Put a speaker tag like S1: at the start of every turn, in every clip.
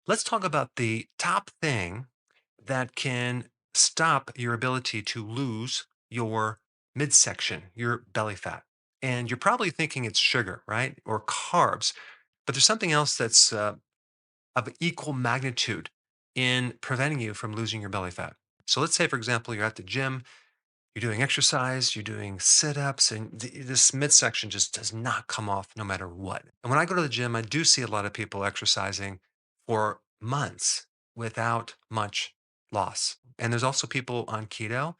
S1: Let's talk about the top thing that can stop your ability to lose your midsection, your belly fat. And you're probably thinking it's sugar, right? Or carbs. But there's something else that's of equal magnitude in preventing you from losing your belly fat. So let's say, for example, you're at the gym, you're doing exercise, you're doing sit ups, and this midsection just does not come off no matter what. And when I go to the gym, I do see a lot of people exercising for months without much loss. And there's also people on keto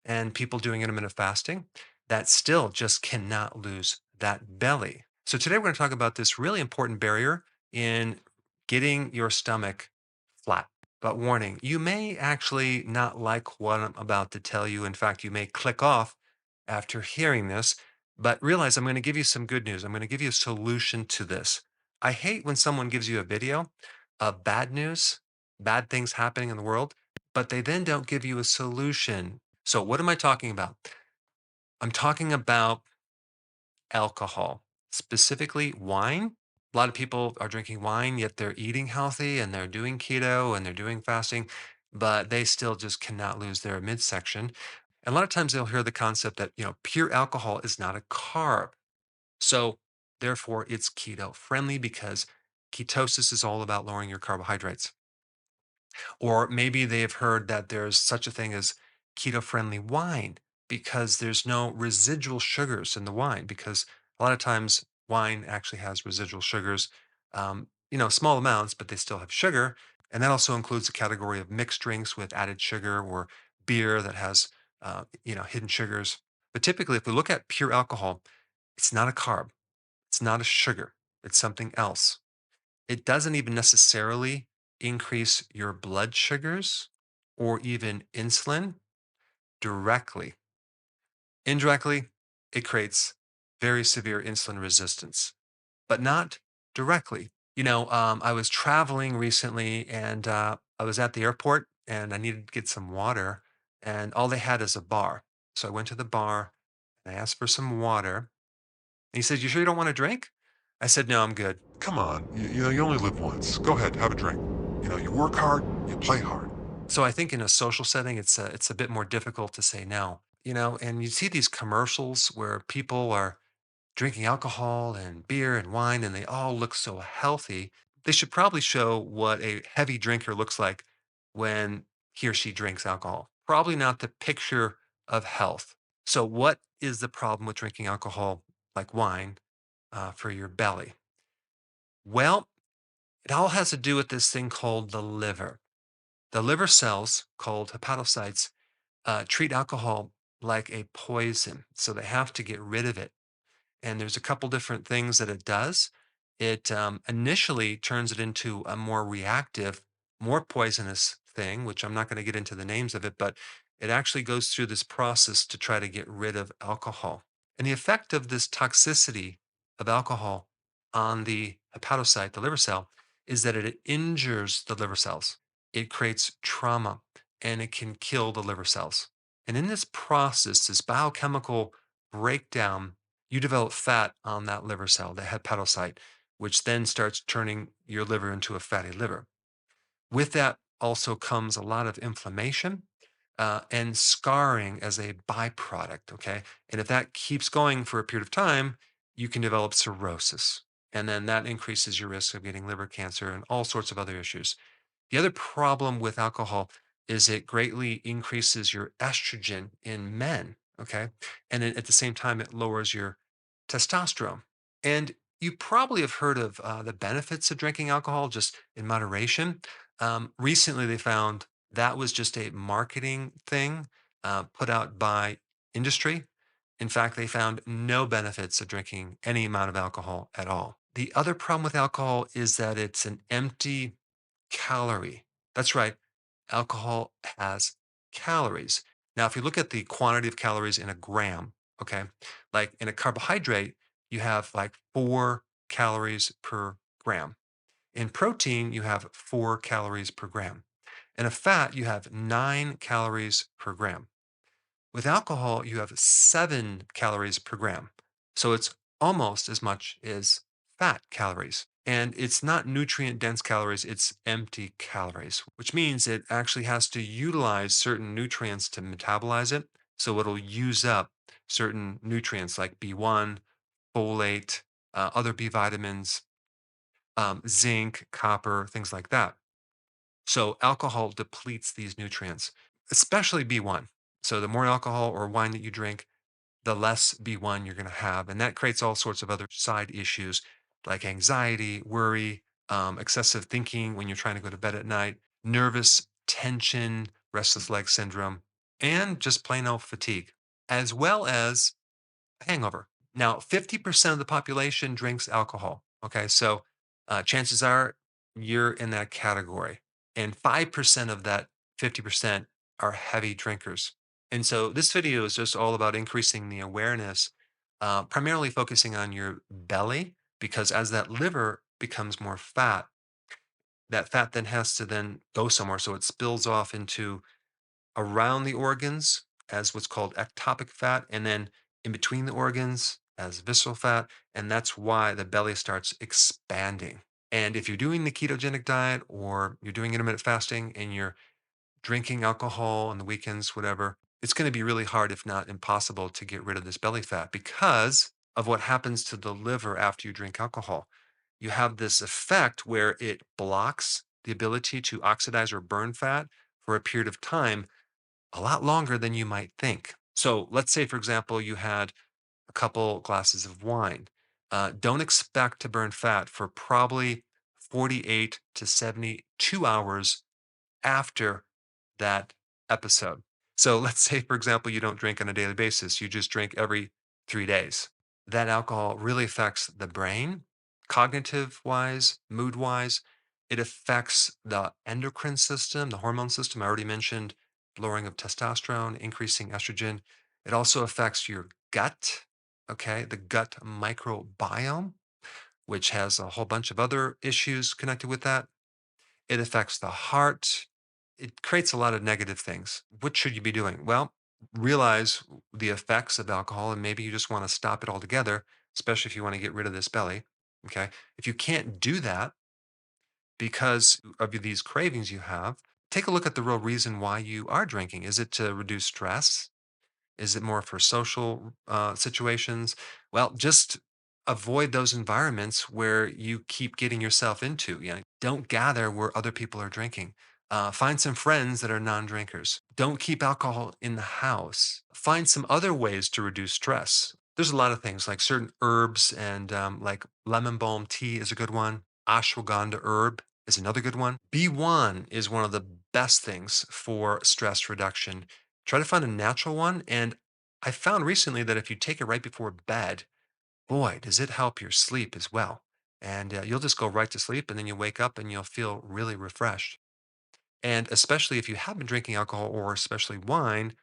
S1: and people doing intermittent fasting that still just cannot lose that belly. So today we're going to talk about this really important barrier in getting your stomach flat. But warning, you may actually not like what I'm about to tell you. In fact, you may click off after hearing this, but realize I'm going to give you some good news. I'm going to give you a solution to this. I hate when someone gives you a video of bad news, bad things happening in the world, but they then don't give you a solution. So, what am I talking about? I'm talking about alcohol, specifically wine. A lot of people are drinking wine, yet they're eating healthy and they're doing keto and they're doing fasting, but they still just cannot lose their midsection. And a lot of times they'll hear the concept that, pure alcohol is not a carb. So therefore it's keto friendly because ketosis is all about lowering your carbohydrates. Or maybe they've heard that there's such a thing as keto friendly wine because there's no residual sugars in the wine. Because a lot of times wine actually has residual sugars, small amounts, but they still have sugar. And that also includes the category of mixed drinks with added sugar or beer that has, hidden sugars. But typically, if we look at pure alcohol, it's not a carb, it's not a sugar, it's something else. It doesn't even necessarily increase your blood sugars or even insulin directly. Indirectly, it creates very severe insulin resistance, but not directly. I was traveling recently and I was at the airport and I needed to get some water, and all they had is a bar. So I went to the bar and I asked for some water. And he said, "You sure you don't want to drink?" I said, "No, I'm good."
S2: Come on, you only live once. Go ahead, have a drink. You work hard, you play hard.
S1: So I think in a social setting, it's a bit more difficult to say no, and you see these commercials where people are drinking alcohol and beer and wine, and they all look so healthy. They should probably show what a heavy drinker looks like when he or she drinks alcohol. Probably not the picture of health. So, what is the problem with drinking alcohol like wine for your belly? Well, it all has to do with this thing called the liver. The liver cells, called hepatocytes, treat alcohol like a poison. So they have to get rid of it. And there's a couple different things that it does. It initially turns it into a more reactive, more poisonous thing, which I'm not going to get into the names of it, but it actually goes through this process to try to get rid of alcohol. And the effect of this toxicity of alcohol on the hepatocyte, the liver cell, is that it injures the liver cells. It creates trauma and it can kill the liver cells. And in this process, this biochemical breakdown, you develop fat on that liver cell, the hepatocyte, which then starts turning your liver into a fatty liver. With that also comes a lot of inflammation and scarring as a byproduct. Okay. And if that keeps going for a period of time, you can develop cirrhosis. And then that increases your risk of getting liver cancer and all sorts of other issues. The other problem with alcohol is it greatly increases your estrogen in men. Okay. And then at the same time, it lowers your testosterone. And you probably have heard of the benefits of drinking alcohol just in moderation. Recently, they found that was just a marketing thing put out by industry. In fact, they found no benefits of drinking any amount of alcohol at all. The other problem with alcohol is that it's an empty calorie. That's right. Alcohol has calories. Now, if you look at the quantity of calories in a gram, okay, like in a carbohydrate, you have like 4 calories per gram. In protein, you have 4 calories per gram. In a fat, you have 9 calories per gram. With alcohol, you have 7 calories per gram. So it's almost as much as fat calories. And it's not nutrient dense calories, it's empty calories, which means it actually has to utilize certain nutrients to metabolize it. So it'll use up certain nutrients like B1, folate, other B vitamins, zinc, copper, things like that. So alcohol depletes these nutrients, especially B1. So the more alcohol or wine that you drink, the less B1 you're going to have. And that creates all sorts of other side issues like anxiety, worry, excessive thinking when you're trying to go to bed at night, nervous tension, restless leg syndrome, and just plain old fatigue, as well as hangover. Now, 50% of the population drinks alcohol. Okay. So chances are you're in that category. And 5% of that 50% are heavy drinkers. And so this video is just all about increasing the awareness, primarily focusing on your belly, because as that liver becomes more fat, that fat then has to then go somewhere. So it spills off into around the organs as what's called ectopic fat, and then in between the organs as visceral fat. And that's why the belly starts expanding. And if you're doing the ketogenic diet or you're doing intermittent fasting and you're drinking alcohol on the weekends, whatever, it's going to be really hard, if not impossible, to get rid of this belly fat because of what happens to the liver after you drink alcohol. You have this effect where it blocks the ability to oxidize or burn fat for a period of time a lot longer than you might think. So let's say, for example, you had a couple glasses of wine. Don't expect to burn fat for probably 48 to 72 hours after that episode. So let's say, for example, you don't drink on a daily basis, you just drink every 3 days. That alcohol really affects the brain, cognitive wise, mood wise. It affects the endocrine system, the hormone system. I already mentioned lowering of testosterone, increasing estrogen. It also affects your gut, okay, the gut microbiome, which has a whole bunch of other issues connected with that. It affects the heart. It creates a lot of negative things. What should you be doing? Well, realize the effects of alcohol and maybe you just want to stop it altogether, especially if you want to get rid of this belly. Okay. If you can't do that because of these cravings you have, take a look at the real reason why you are drinking. Is it to reduce stress? Is it more for social situations? Well, just avoid those environments where you keep getting yourself into. You know, don't gather where other people are drinking. Find some friends that are non-drinkers. Don't keep alcohol in the house. Find some other ways to reduce stress. There's a lot of things like certain herbs and like lemon balm tea is a good one. Ashwagandha herb is another good one. B1 is one of the best things for stress reduction. Try to find a natural one. And I found recently that if you take it right before bed, boy, does it help your sleep as well. And you'll just go right to sleep and then you wake up and you'll feel really refreshed. And especially if you have been drinking alcohol or especially wine,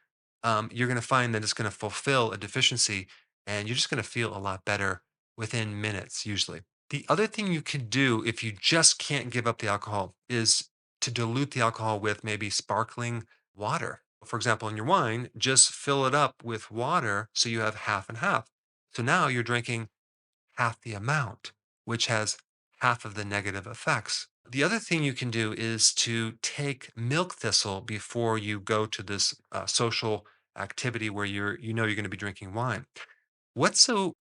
S1: you're going to find that it's going to fulfill a deficiency and you're just going to feel a lot better within minutes, usually. The other thing you can do if you just can't give up the alcohol is to dilute the alcohol with maybe sparkling water. For example, in your wine, just fill it up with water so you have half and half. So now you're drinking half the amount, which has half of the negative effects. The other thing you can do is to take milk thistle before you go to this social activity where you're going to be drinking wine. What's so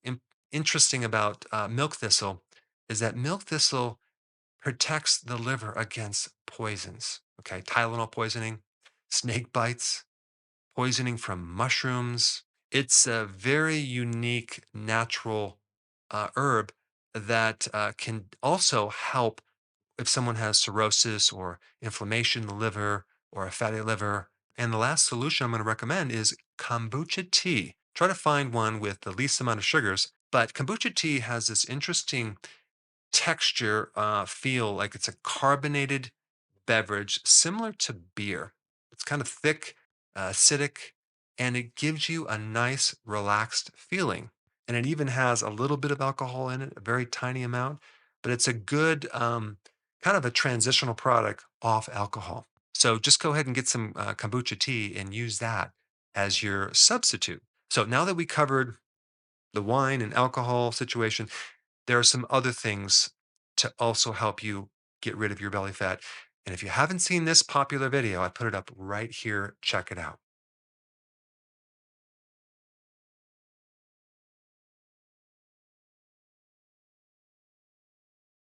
S1: interesting about milk thistle is that milk thistle protects the liver against poisons. Okay, Tylenol poisoning, snake bites, poisoning from mushrooms. It's a very unique natural herb that can also help if someone has cirrhosis or inflammation in the liver or a fatty liver. And the last solution I'm going to recommend is kombucha tea. Try to find one with the least amount of sugars, but kombucha tea has this interesting texture, feel like it's a carbonated beverage similar to beer. It's kind of thick, acidic, and it gives you a nice, relaxed feeling. And it even has a little bit of alcohol in it, a very tiny amount, but it's a good kind of a transitional product off alcohol. So just go ahead and get some kombucha tea and use that as your substitute. So now that we covered the wine and alcohol situation, there are some other things to also help you get rid of your belly fat. And if you haven't seen this popular video, I put it up right here. Check it out.